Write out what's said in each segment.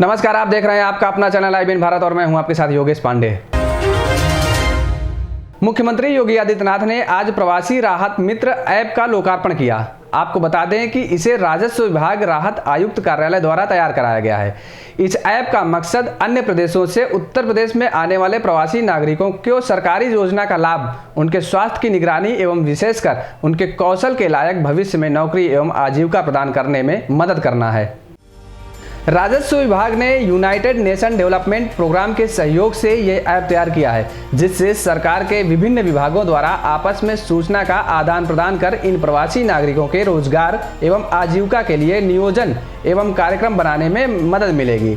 नमस्कार, आप देख रहे हैं आपका अपना चैनल आई बीन भारत और मैं हूं आपके साथ योगेश पांडे। मुख्यमंत्री योगी आदित्यनाथ ने आज प्रवासी राहत मित्र ऐप का लोकार्पण किया। आपको बता दें कि इसे राजस्व विभाग राहत आयुक्त कार्यालय द्वारा तैयार कराया गया है। इस ऐप का मकसद अन्य प्रदेशों से उत्तर प्रदेश में आने वाले प्रवासी नागरिकों को सरकारी योजना का लाभ, उनके स्वास्थ्य की निगरानी एवं विशेषकर उनके कौशल के लायक भविष्य में नौकरी एवं आजीविका प्रदान करने में मदद करना है। राजस्व विभाग ने यूनाइटेड नेशन डेवलपमेंट प्रोग्राम के सहयोग से ये ऐप तैयार किया है, जिससे सरकार के विभिन्न विभागों द्वारा आपस में सूचना का आदान प्रदान कर इन प्रवासी नागरिकों के रोजगार एवं आजीविका के लिए नियोजन एवं कार्यक्रम बनाने में मदद मिलेगी।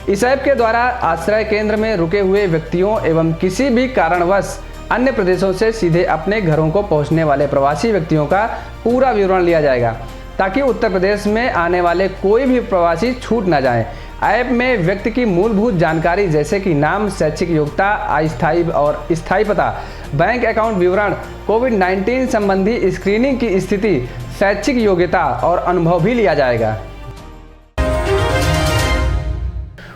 इस ऐप के द्वारा आश्रय केंद्र में रुके हुए व्यक्तियों एवं किसी भी कारणवश अन्य प्रदेशों से सीधे अपने घरों को पहुँचने वाले प्रवासी व्यक्तियों का पूरा विवरण लिया जाएगा, ताकि उत्तर प्रदेश में आने वाले कोई भी प्रवासी छूट न जाएं। ऐप में व्यक्ति की मूलभूत जानकारी जैसे कि नाम, शैक्षिक योग्यता, अस्थायी और स्थायी पता, बैंक अकाउंट विवरण, कोविड-19 संबंधी स्क्रीनिंग की स्थिति, शैक्षिक योग्यता और अनुभव भी लिया जाएगा।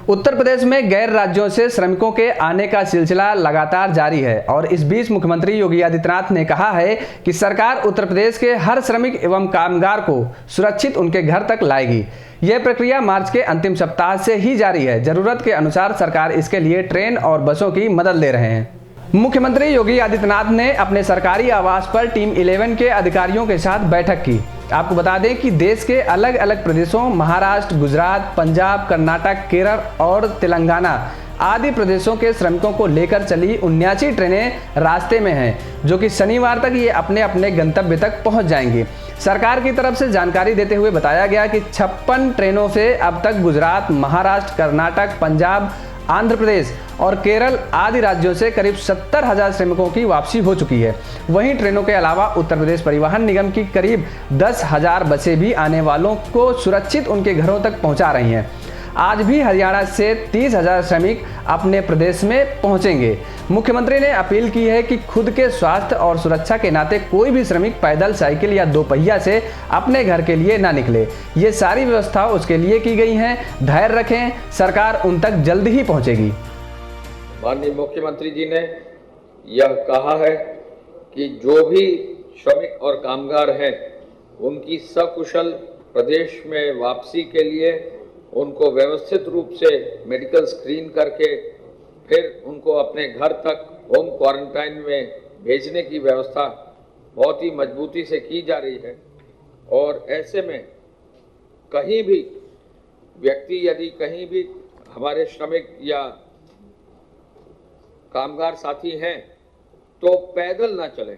उत्तर प्रदेश में गैर राज्यों से श्रमिकों के आने का सिलसिला लगातार जारी है और इस बीच मुख्यमंत्री योगी आदित्यनाथ ने कहा है कि सरकार उत्तर प्रदेश के हर श्रमिक एवं कामगार को सुरक्षित उनके घर तक लाएगी। यह प्रक्रिया मार्च के अंतिम सप्ताह से ही जारी है। जरूरत के अनुसार सरकार इसके लिए ट्रेन और बसों की मदद ले रहे हैं। मुख्यमंत्री योगी आदित्यनाथ ने अपने सरकारी आवास पर टीम 11 के अधिकारियों के साथ बैठक की। आपको बता दें कि देश के अलग अलग प्रदेशों महाराष्ट्र, गुजरात, पंजाब, कर्नाटक, केरल और तेलंगाना आदि प्रदेशों के श्रमिकों को लेकर चली 79 ट्रेनें रास्ते में हैं, जो कि शनिवार तक ये अपने अपने गंतव्य तक पहुंच जाएंगी। सरकार की तरफ से जानकारी देते हुए बताया गया कि 56 ट्रेनों से अब तक गुजरात, महाराष्ट्र, कर्नाटक, पंजाब, आंध्र प्रदेश और केरल आदि राज्यों से करीब 70,000 श्रमिकों की वापसी हो चुकी है। वहीं ट्रेनों के अलावा उत्तर प्रदेश परिवहन निगम की करीब 10,000 बसें भी आने वालों को सुरक्षित उनके घरों तक पहुंचा रही हैं। आज भी हरियाणा से 30,000 श्रमिक अपने प्रदेश में पहुंचेंगे। मुख्यमंत्री ने अपील की है कि खुद के स्वास्थ्य और सुरक्षा के नाते कोई भी श्रमिक पैदल, साइकिल या दोपहिया से अपने घर के लिए ना निकले। ये सारी व्यवस्था उसके लिए की गई हैं। धैर्य रखें, सरकार उन तक जल्द ही पहुंचेगी। माननीय मुख्यमंत्री जी ने यह कहा है कि जो भी श्रमिक और कामगार हैं, उनकी सकुशल प्रदेश में वापसी के लिए उनको व्यवस्थित रूप से मेडिकल स्क्रीन करके फिर उनको अपने घर तक होम क्वारंटाइन में भेजने की व्यवस्था बहुत ही मजबूती से की जा रही है। और ऐसे में कहीं भी व्यक्ति यदि कहीं भी हमारे श्रमिक या कामगार साथी हैं तो पैदल ना चलें,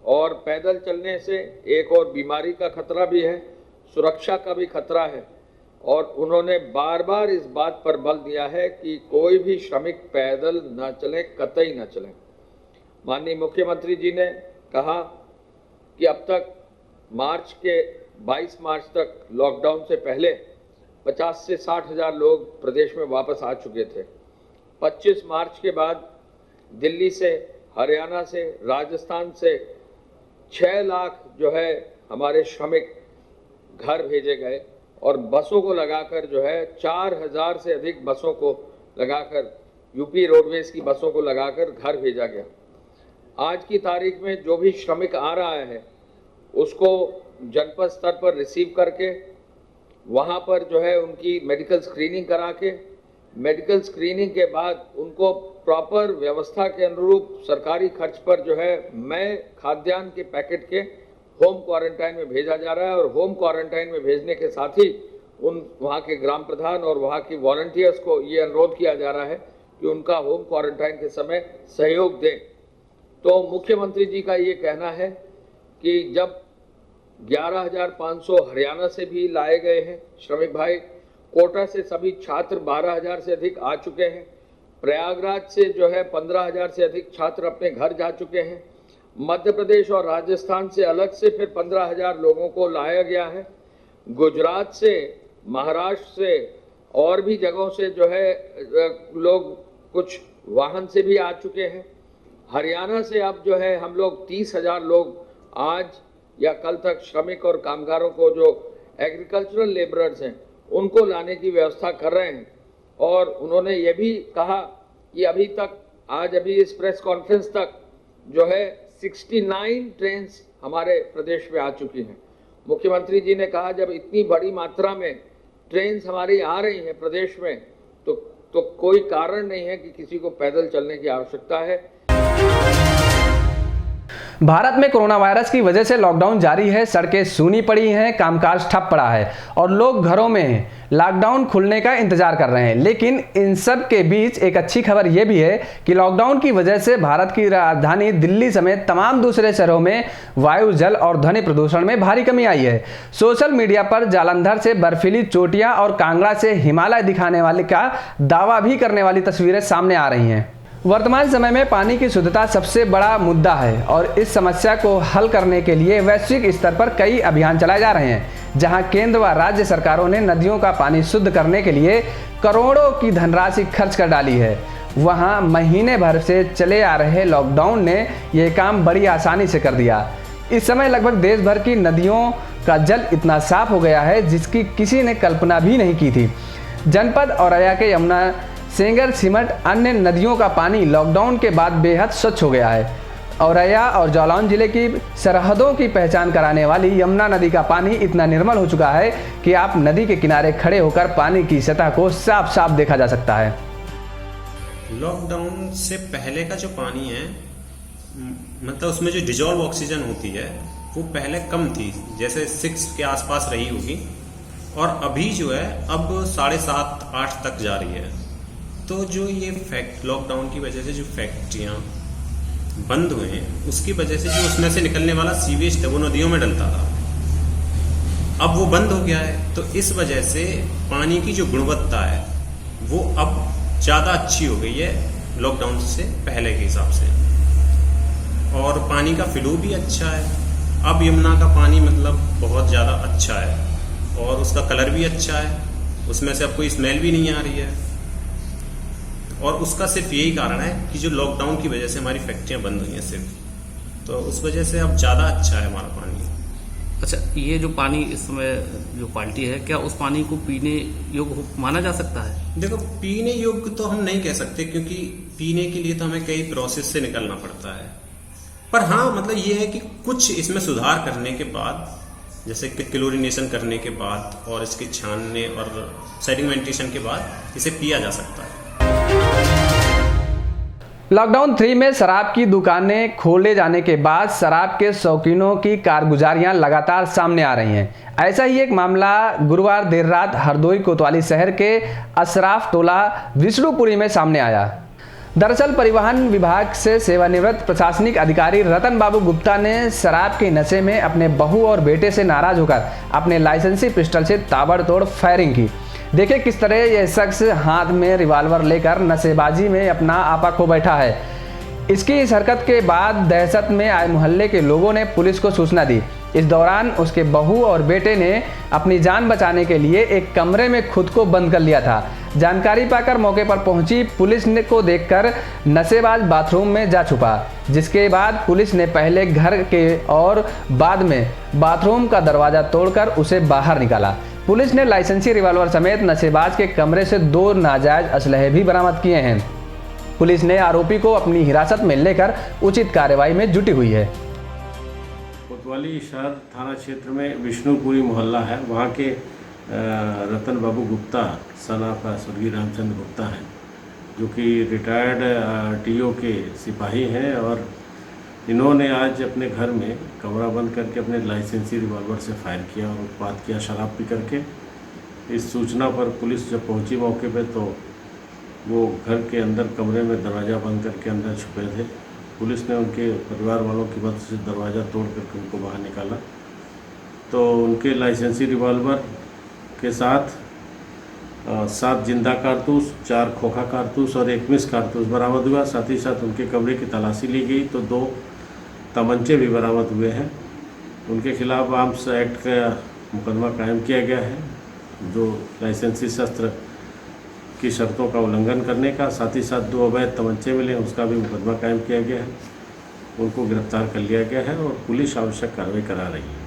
और पैदल चलने से एक और बीमारी का खतरा भी है, सुरक्षा का भी खतरा है। और उन्होंने बार बार इस बात पर बल दिया है कि कोई भी श्रमिक पैदल न चले, कतई न चलें। माननीय मुख्यमंत्री जी ने कहा कि अब तक मार्च के 22 मार्च तक लॉकडाउन से पहले 50 से 60,000 लोग प्रदेश में वापस आ चुके थे। 25 मार्च के बाद दिल्ली से, हरियाणा से, राजस्थान से 6 लाख जो है हमारे श्रमिक घर भेजे गए और बसों को लगाकर जो है 4,000 से अधिक बसों को लगाकर, यूपी रोडवेज की बसों को लगाकर घर भेजा गया। आज की तारीख में जो भी श्रमिक आ रहा है उसको जनपद स्तर पर रिसीव करके वहाँ पर जो है उनकी मेडिकल स्क्रीनिंग करा के, मेडिकल स्क्रीनिंग के बाद उनको प्रॉपर व्यवस्था के अनुरूप सरकारी खर्च पर जो है मैं खाद्यान्न के पैकेट के होम क्वारंटाइन में भेजा जा रहा है। और होम क्वारंटाइन में भेजने के साथ ही वहाँ के ग्राम प्रधान और वहाँ की वॉलंटियर्स को ये अनुरोध किया जा रहा है कि उनका होम क्वारंटाइन के समय सहयोग दें। तो मुख्यमंत्री जी का ये कहना है कि जब 11,500 हरियाणा से भी लाए गए हैं श्रमिक भाई, कोटा से सभी छात्र 12,000 से अधिक आ चुके हैं, प्रयागराज से जो है 15,000 से अधिक छात्र अपने घर जा चुके हैं, मध्य प्रदेश और राजस्थान से अलग से फिर 15,000 लोगों को लाया गया है, गुजरात से, महाराष्ट्र से और भी जगहों से जो है लोग कुछ वाहन से भी आ चुके हैं। हरियाणा से अब जो है हम लोग 30,000 लोग आज या कल तक श्रमिक और कामगारों को जो एग्रीकल्चरल लेबरर्स हैं उनको लाने की व्यवस्था कर रहे हैं। और उन्होंने ये भी कहा कि अभी तक अभी इस प्रेस कॉन्फ्रेंस तक जो है 69 ट्रेन हमारे प्रदेश में आ चुकी हैं। मुख्यमंत्री जी ने कहा जब इतनी बड़ी मात्रा में ट्रेन हमारी आ रही हैं प्रदेश में तो कोई कारण नहीं है कि किसी को पैदल चलने की आवश्यकता है। भारत में कोरोना वायरस की वजह से लॉकडाउन जारी है, सड़कें सूनी पड़ी हैं, कामकाज ठप पड़ा है और लोग घरों में हैं। लॉकडाउन खुलने का इंतजार कर रहे हैं, लेकिन इन सब के बीच एक अच्छी खबर यह भी है कि लॉकडाउन की वजह से भारत की राजधानी दिल्ली समेत तमाम दूसरे शहरों में वायु, जल और ध्वनि प्रदूषण में भारी कमी आई है। सोशल मीडिया पर जालंधर से बर्फीली चोटियां और कांगड़ा से हिमालय दिखाने वाले का दावा भी करने वाली तस्वीरें सामने आ रही हैं। वर्तमान समय में पानी की शुद्धता सबसे बड़ा मुद्दा है और इस समस्या को हल करने के लिए वैश्विक स्तर पर कई अभियान चलाए जा रहे हैं। जहां केंद्र व राज्य सरकारों ने नदियों का पानी शुद्ध करने के लिए करोड़ों की धनराशि खर्च कर डाली है, वहां महीने भर से चले आ रहे लॉकडाउन ने यह काम बड़ी आसानी से कर दिया। इस समय लगभग देश भर की नदियों का जल इतना साफ हो गया है जिसकी किसी ने कल्पना भी नहीं की थी। जनपद औरैया के यमुना, सेंगर, सिमट अन्य नदियों का पानी लॉकडाउन के बाद बेहद स्वच्छ हो गया है। औरैया और जालौन जिले की सरहदों की पहचान कराने वाली यमुना नदी का पानी इतना निर्मल हो चुका है कि आप नदी के किनारे खड़े होकर पानी की सतह को साफ साफ देखा जा सकता है। लॉकडाउन से पहले का जो पानी है, मतलब उसमें जो डिजॉल्व ऑक्सीजन होती है वो पहले कम थी, जैसे 6 के आसपास रही होगी, और अभी जो है अब 7.5-8 तक जा रही है। तो जो ये लॉकडाउन की वजह से जो फैक्ट्रियां बंद हुए हैं, उसकी वजह से जो उसमें से निकलने वाला सीवेज वो नदियों में डलता था, अब वो बंद हो गया है। तो इस वजह से पानी की जो गुणवत्ता है वो अब ज़्यादा अच्छी हो गई है लॉकडाउन से पहले के हिसाब से, और पानी का फ्लो भी अच्छा है। अब यमुना का पानी मतलब बहुत ज़्यादा अच्छा है और उसका कलर भी अच्छा है, उसमें से अब कोई स्मेल भी नहीं आ रही है। और उसका सिर्फ यही कारण है कि जो लॉकडाउन की वजह से हमारी फैक्ट्रियां बंद हुई हैं सिर्फ, तो उस वजह से अब ज़्यादा अच्छा है हमारा पानी। अच्छा, ये जो पानी इस समय जो क्वालिटी है, क्या उस पानी को पीने योग्य माना जा सकता है? देखो, पीने योग्य तो हम नहीं कह सकते, क्योंकि पीने के लिए तो हमें कई प्रोसेस से निकलना पड़ता है। पर हाँ, मतलब ये है कि कुछ इसमें सुधार करने के बाद, जैसे कि क्लोरीनेशन करने के बाद और इसके छानने और सेडिमेंटेशन के बाद इसे पिया जा सकता है। लॉकडाउन 3 में शराब की दुकानें खोले जाने के बाद शराब के शौकीनों की कारगुजारियां लगातार सामने आ रही हैं। ऐसा ही एक मामला गुरुवार देर रात हरदोई कोतवाली शहर के अशराफ टोला विष्णुपुरी में सामने आया। दरअसल परिवहन विभाग से सेवानिवृत्त प्रशासनिक अधिकारी रतन बाबू गुप्ता ने शराब के नशे में अपने बहू और बेटे से नाराज होकर अपने लाइसेंसी पिस्टल से ताबड़तोड़ फायरिंग की। देखिए किस तरह यह शख्स हाथ में रिवाल्वर लेकर नशेबाजी में अपना आपा खो बैठा है। इसकी इस हरकत के बाद दहशत में आए मोहल्ले के लोगों ने पुलिस को सूचना दी। इस दौरान उसके बहू और बेटे ने अपनी जान बचाने के लिए एक कमरे में खुद को बंद कर लिया था। जानकारी पाकर मौके पर पहुंची पुलिस ने को देखकर नशेबाज बाथरूम में जा छुपा, जिसके बाद पुलिस ने पहले घर के और बाद में बाथरूम का दरवाजा तोड़कर उसे बाहर निकाला। पुलिस ने लाइसेंसी रिवाल्वर समेत नशेबाज के कमरे से 2 नाजायज असलहे भी बरामद किए हैं। पुलिस ने आरोपी को अपनी हिरासत में लेकर उचित कार्रवाई में जुटी हुई है। कोतवाली शहर थाना क्षेत्र में विष्णुपुरी मोहल्ला है, वहाँ के रतन बाबू गुप्ता सन ऑफ स्वर्गीय रामचंद्र गुप्ता हैं, जो कि रिटायर्ड टीओ के सिपाही हैं। और इन्होंने आज अपने घर में कमरा बंद करके अपने लाइसेंसी रिवॉल्वर से फायर किया और उत्पात किया शराब पी करके। इस सूचना पर पुलिस जब पहुंची मौके पे तो वो घर के अंदर कमरे में दरवाज़ा बंद करके अंदर छुपे थे। पुलिस ने उनके परिवार वालों की मदद से दरवाज़ा तोड़ करके उनको बाहर निकाला, तो उनके लाइसेंसी रिवॉल्वर के साथ 7 जिंदा कारतूस, 4 खोखा कारतूस और 1 मिस कारतूस बरामद हुआ। साथ ही साथ उनके कमरे की तलाशी ली गई तो 2 तमंचे भी बरामद हुए हैं। उनके खिलाफ आर्म्स एक्ट का मुकदमा कायम किया गया है, जो लाइसेंसी शस्त्र की शर्तों का उल्लंघन करने का। साथ ही साथ 2 अवैध तमंचे मिले, उसका भी मुकदमा कायम किया गया है। उनको गिरफ्तार कर लिया गया है और पुलिस आवश्यक कार्रवाई करा रही है।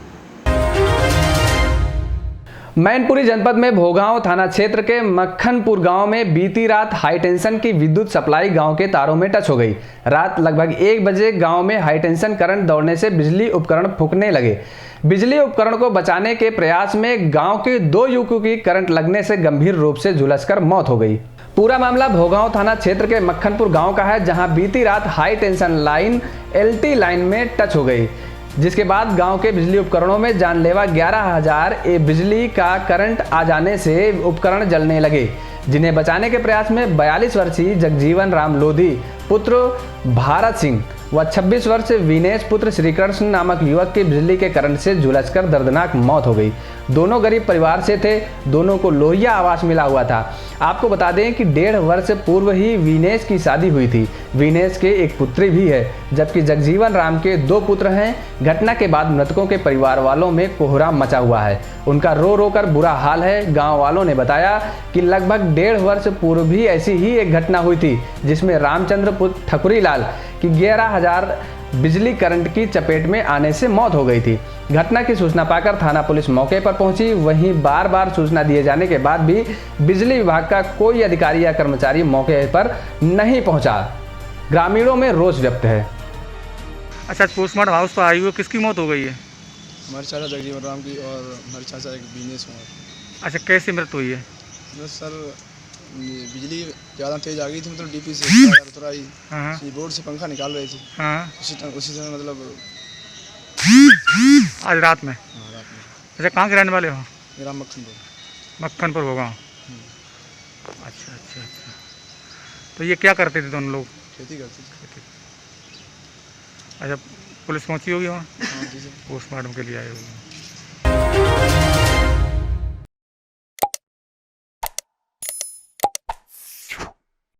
मैनपुरी जनपद में भोगांव थाना क्षेत्र के मक्खनपुर गांव में बीती रात हाई टेंशन की विद्युत सप्लाई गांव के तारों में टच हो गई। रात लगभग 1 बजे गांव में हाई टेंशन करंट दौड़ने से बिजली उपकरण फूंकने लगे। बिजली उपकरण को बचाने के प्रयास में गांव के 2 युवकों की करंट लगने से गंभीर रूप से झुलसकर मौत हो गई। पूरा मामला भोगांव थाना क्षेत्र के मक्खनपुर गांव का है, जहां बीती रात high tension line LT line में टच हो गई, जिसके बाद गांव के बिजली उपकरणों में जानलेवा 11,000 बिजली का करंट आ जाने से उपकरण जलने लगे, जिन्हें बचाने के प्रयास में 42 वर्षीय जगजीवन राम लोधी पुत्र भारत सिंह व 26 वर्ष विनेश पुत्र श्रीकृष्ण नामक युवक की बिजली के करंट से झुलसकर दर्दनाक मौत हो गई। दोनों गरीब परिवार से थे। दोनों को लोहिया आवास मिला हुआ था। आपको बता दें कि 1.5 वर्ष पूर्व ही विनेश की शादी हुई थी। विनेश के एक पुत्री भी है, जबकि जगजीवन राम के 2 पुत्र हैं। घटना के बाद मृतकों के परिवार वालों में कोहराम मचा हुआ है। उनका रो रो कर बुरा हाल है। गाँव वालों ने बताया कि लगभग 1.5 वर्ष पूर्व भी ऐसी ही एक घटना हुई थी, जिसमें रामचंद्र पुत्र ठकुरीलाल की 11,000 बिजली करंट की चपेट में आने से मौत हो गई थी। घटना की सूचना पाकर थाना पुलिस मौके पर पहुंची। वहीं बार बार सूचना दिए जाने के बाद भी बिजली विभाग का कोई अधिकारी या कर्मचारी मौके पर नहीं पहुंचा। ग्रामीणों में रोष व्यक्त है। अच्छा, पोस्टमार्टम हाउस पर आई हुई किसकी मौत हो गई है? हमारे चाचा जगजीवन राम की और हमारे चाचा एक विनेश कुमार। अच्छा, कैसे मृत्यु हुई है? बस सर, बिजली ज़्यादा तेज़ आ गई थी, मतलब डीपी से उतर आई। हाँ बोर्ड से पंखा निकाल रही थी। हाँ, उसी समय मतलब आज रात में। हाँ, रात में। अच्छा, कहाँ के रहने वाले हो? मेरा मक्खनपुर। मक्खनपुर होगा। अच्छा अच्छा अच्छा, तो ये क्या करते थे दोनों लोग? खेती करते थे। अच्छा, पुलिस पहुंची होगी वहाँ? हाँ जी सर। पोस्टमार्टम के लिए आए होगी।